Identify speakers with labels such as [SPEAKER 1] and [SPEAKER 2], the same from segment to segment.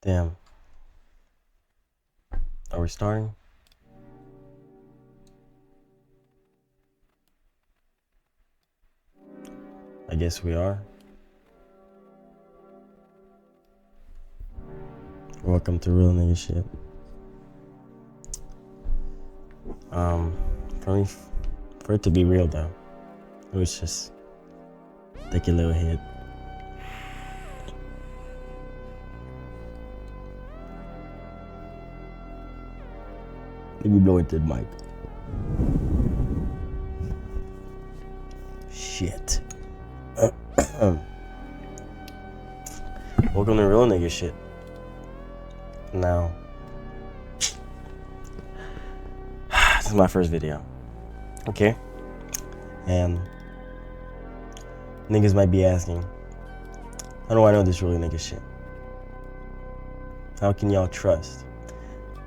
[SPEAKER 1] Damn. Are we starting? I guess we are. Welcome to Real Nigga Shit. For it to be real though, it was just take a little hit. Let me blow it to the mic. Shit. Welcome to Real Nigga Shit. Now, this is my first video. Okay? And niggas might be asking, how do I know this really nigga shit? How can y'all trust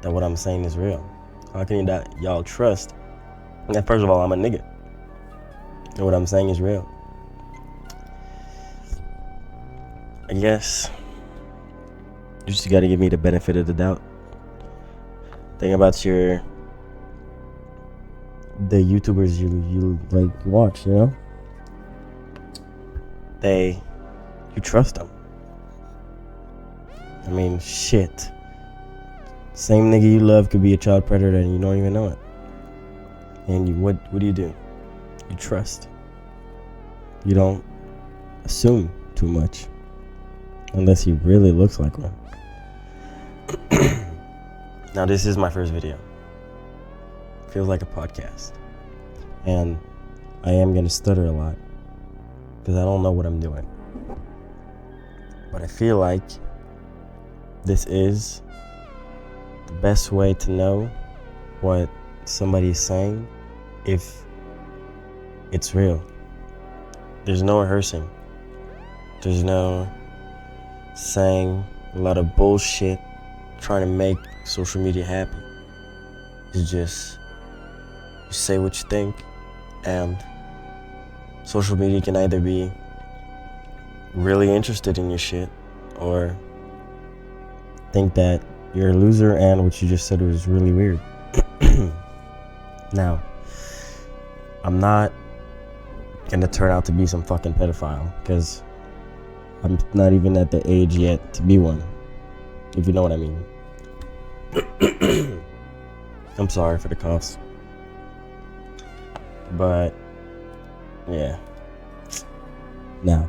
[SPEAKER 1] that what I'm saying is real? How can y'all trust that, first of all, I'm a nigga and what I'm saying is real? I guess you just gotta give me the benefit of the doubt. Think about the YouTubers you like watch, you know? You trust them. I mean, shit. Same nigga you love could be a child predator and you don't even know it. And what do? You trust. You don't assume too much. Unless he really looks like one. Now, this is my first video. Feels like a podcast. And I am gonna stutter a lot because I don't know what I'm doing. But I feel like this is the best way to know what somebody is saying if it's real. There's no rehearsing. There's no saying a lot of bullshit trying to make social media happy. It's just you say what you think, and social media can either be really interested in your shit or think that you're a loser and what you just said was really weird. Now, I'm not gonna turn out to be some fucking pedophile because I'm not even at the age yet to be one, if you know what I mean. I'm sorry for the coughs. But, yeah. Now,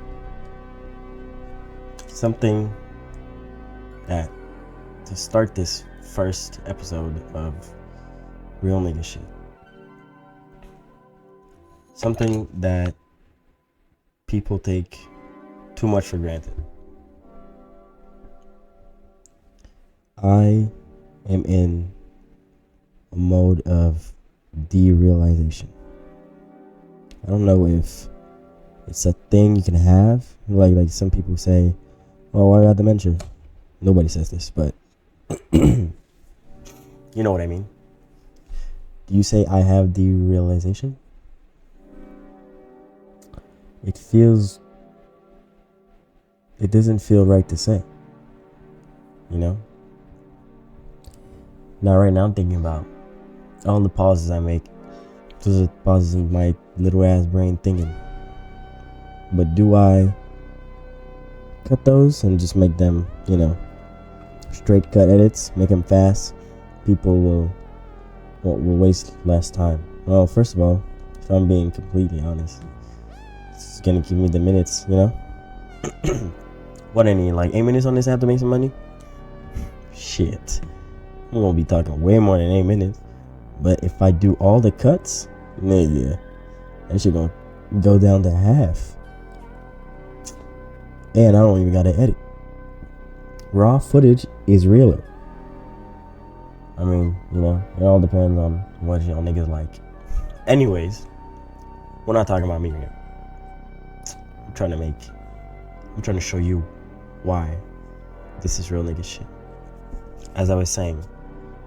[SPEAKER 1] something that, to start this first episode of Real Nigga Shit, something that people take too much for granted. I am in a mode of derealization. I don't know if it's a thing you can have. Like some people say, oh, I got dementia. Nobody says this, but you know what I mean. Do you say I have derealization? It doesn't feel right to say, you know? Now, right now, I'm thinking about all the pauses I make. Those are pauses in my little ass brain thinking. But do I cut those and just make them, straight cut edits, make them fast? People will waste less time. Well, first of all, if I'm being completely honest, it's gonna give me the minutes, What I need, like 8 minutes on this app to make some money? Shit. I'm gonna be talking way more than 8 minutes. But if I do all the cuts, nigga, that shit gonna go down to half. And I don't even gotta edit. Raw footage is realer. I mean, it all depends on what y'all niggas like. Anyways, we're not talking about me here. I'm trying to show you why this is real nigga shit. As I was saying,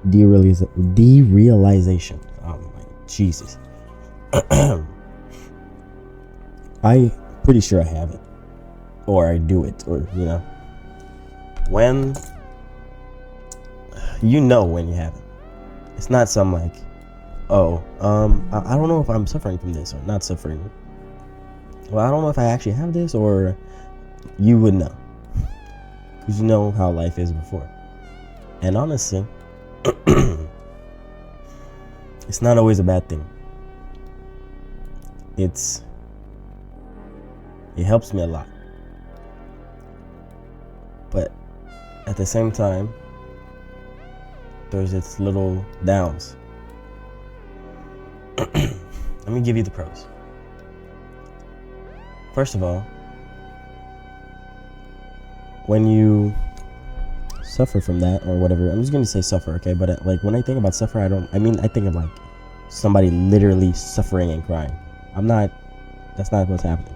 [SPEAKER 1] derealization. Oh my Jesus. I'm pretty sure I have it. Or I do it. Or, when you know when you have it. It's not some like, oh, I don't know if I'm suffering from this or not suffering. Well, I don't know if I actually have this, or you would know. Because you know how life is before. And honestly, it's not always a bad thing. It helps me a lot. But at the same time, there's its little downs. Let me give you the pros. First of all, when you suffer from that or whatever, I'm just gonna say suffer, okay? But like when I think about suffer, I think of like somebody literally suffering and crying. That's not what's happening.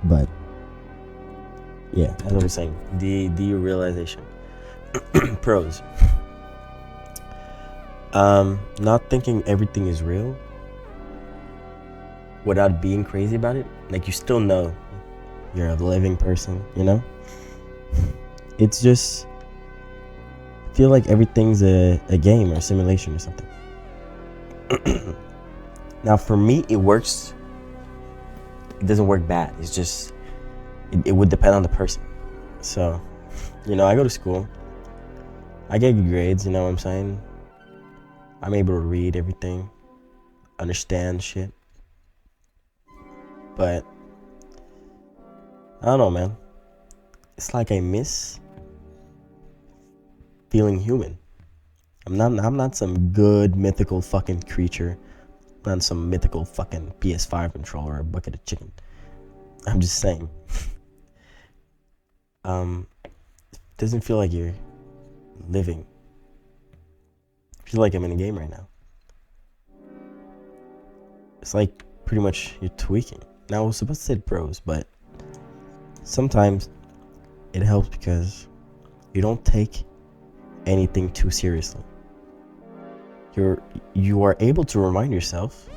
[SPEAKER 1] But yeah, as I was saying, derealisation. Pros. Not thinking everything is real without being crazy about it. Like, you still know you're a living person, you know? It's just, I feel like everything's a game or a simulation or something. Now, for me, it works. It doesn't work bad. It's just, it would depend on the person. So, you know, I go to school. I get good grades, you know what I'm saying? I'm able to read everything, understand shit. But I don't know, man. It's like I miss feeling human. I'm not some good mythical fucking creature. I'm not some mythical fucking PS5 controller or a bucket of chicken. I'm just saying. It doesn't feel like you're living. I feel like I'm in a game right now. It's like pretty much you're tweaking. Now I was supposed to say pros, but sometimes it helps because you don't take anything too seriously. You are able to remind yourself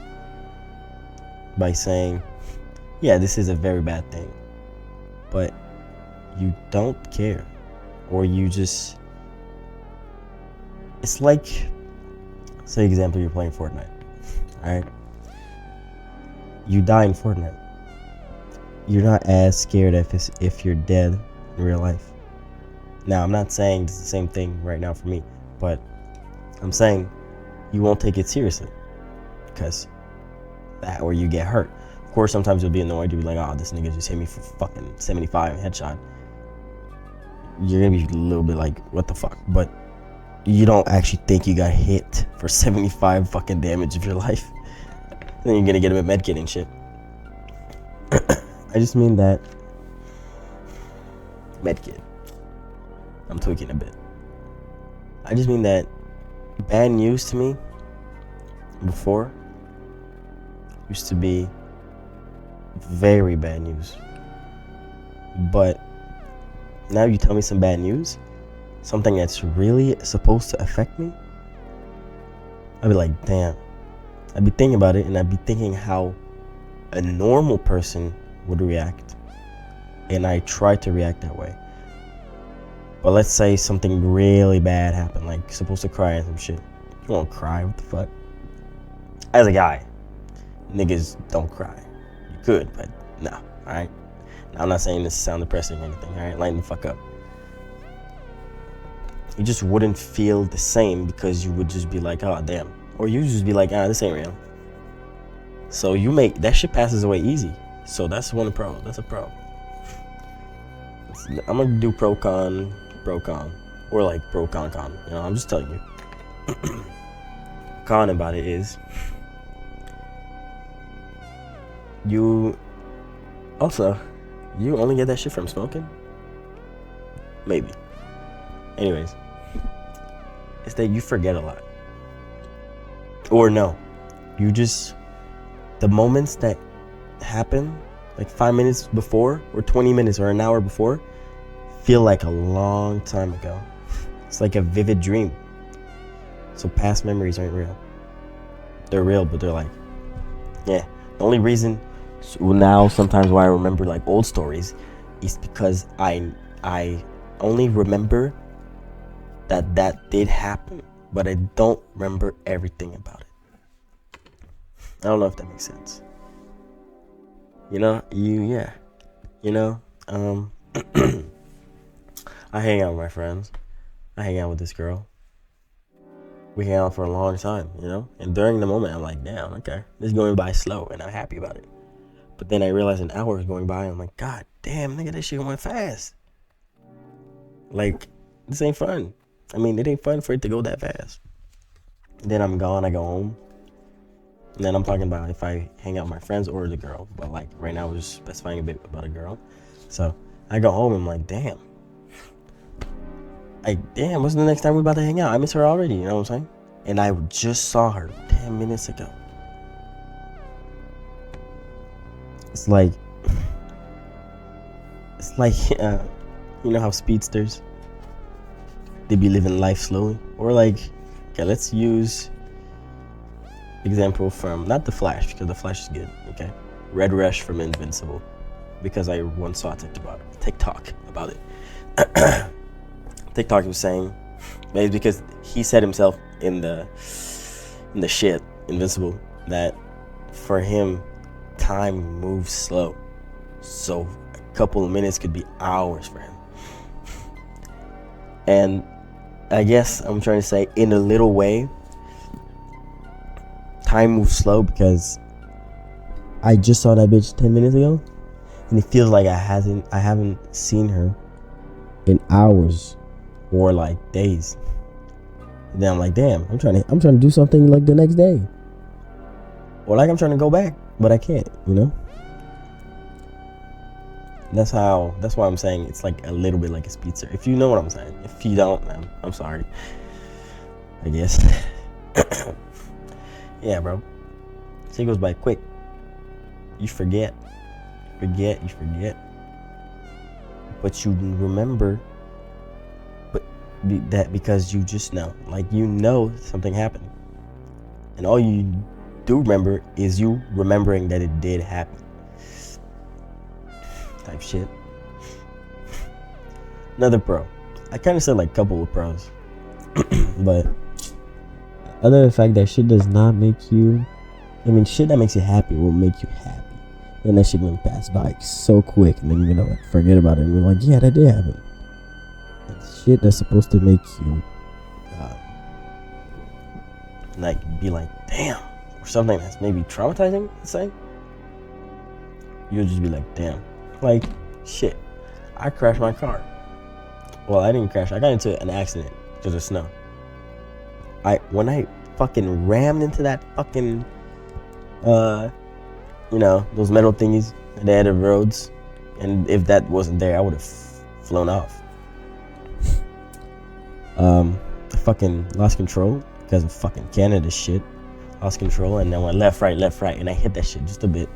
[SPEAKER 1] by saying, yeah, this is a very bad thing, but you don't care, or you just, it's like, say example, you're playing Fortnite, alright? You die in Fortnite. You're not as scared if you're dead in real life. Now, I'm not saying it's the same thing right now for me, but I'm saying you won't take it seriously because that, or you get hurt. Of course, sometimes you'll be annoyed. You'll be like, oh, this nigga just hit me for fucking 75 headshot. You're gonna be a little bit like, what the fuck? But you don't actually think you got hit for 75 fucking damage of your life. Then you're gonna get a medkit and shit. I just mean that medkit. I'm tweaking a bit. I just mean that bad news to me before used to be very bad news. But now you tell me some bad news, something that's really supposed to affect me, I'd be like, damn. I'd be thinking about it, and I'd be thinking how a normal person would react, and I try to react that way. But let's say something really bad happened, like supposed to cry and some shit. You won't cry, what the fuck? As a guy, niggas don't cry. You could, but no, alright? Now, I'm not saying this to sound depressing or anything, alright? Lighten the fuck up. You just wouldn't feel the same because you would just be like, oh, damn. Or you just be like, this ain't real. So that shit passes away easy. So that's one pro. That's a pro. I'm gonna do pro con, or like pro con. You know, I'm just telling you. Con about it is you only get that shit from smoking. Maybe. Anyways, it's that you forget a lot. Or no, the moments that happen like 5 minutes before or 20 minutes or an hour before feel like a long time ago. It's like a vivid dream. So past memories aren't real. They're real, but they're like, yeah. The only reason now sometimes why I remember like old stories is because I only remember that did happen, but I don't remember everything about it. I don't know if that makes sense. You know, I hang out with my friends. I hang out with this girl. We hang out for a long time, and during the moment I'm like, damn, okay, this is going by slow, and I'm happy about it. But then I realize an hour is going by, and I'm like, god damn, nigga, this shit went fast. Like, this ain't fun. I mean, it ain't fun for it to go that fast. Then I'm gone, I go home. And then I'm talking about if I hang out with my friends or the girl. But like right now we're just specifying a bit about a girl. So I go home and I'm like, damn, what's the next time we're about to hang out? I miss her already, you know what I'm saying? And I just saw her 10 minutes ago. It's like you know how speedsters, they be living life slowly? Or like, okay, let's use example from, not the Flash, because the Flash is good, okay? Red Rush from Invincible, because I once saw a TikTok about it. TikTok was saying, maybe because he said himself in the shit Invincible, that for him time moves slow, so a couple of minutes could be hours for him. And I guess I'm trying to say, in a little way, time moves slow because I just saw that bitch 10 minutes ago, and it feels like I haven't seen her in hours or like days. And then I'm like, damn, I'm trying to do something like the next day, or like I'm trying to go back, but I can't, That's why I'm saying it's like a little bit like a speedster. If you know what I'm saying. If you don't, man, I'm sorry, I guess. Yeah, bro. It goes by quick. You forget. But you remember. But that because you just know. Like, something happened. And all you do remember is you remembering that it did happen. Type shit. Another pro. I kind of said like a couple of pros. But other than the fact that shit does not make you, shit that makes you happy will make you happy. And that shit gonna pass by so quick, and then you're gonna forget about it, and you're like, yeah, that did happen. And shit that's supposed to make you, be like, damn, or something that's maybe traumatizing, let's say, you'll just be like, damn. Like, shit, I crashed my car. Well, I didn't crash, I got into an accident because of snow. When I fucking rammed into that fucking, those metal thingies at the end of roads, and if that wasn't there, I would have flown off. I fucking lost control because of fucking Canada shit. Lost control, and then went left, right, and I hit that shit just a bit.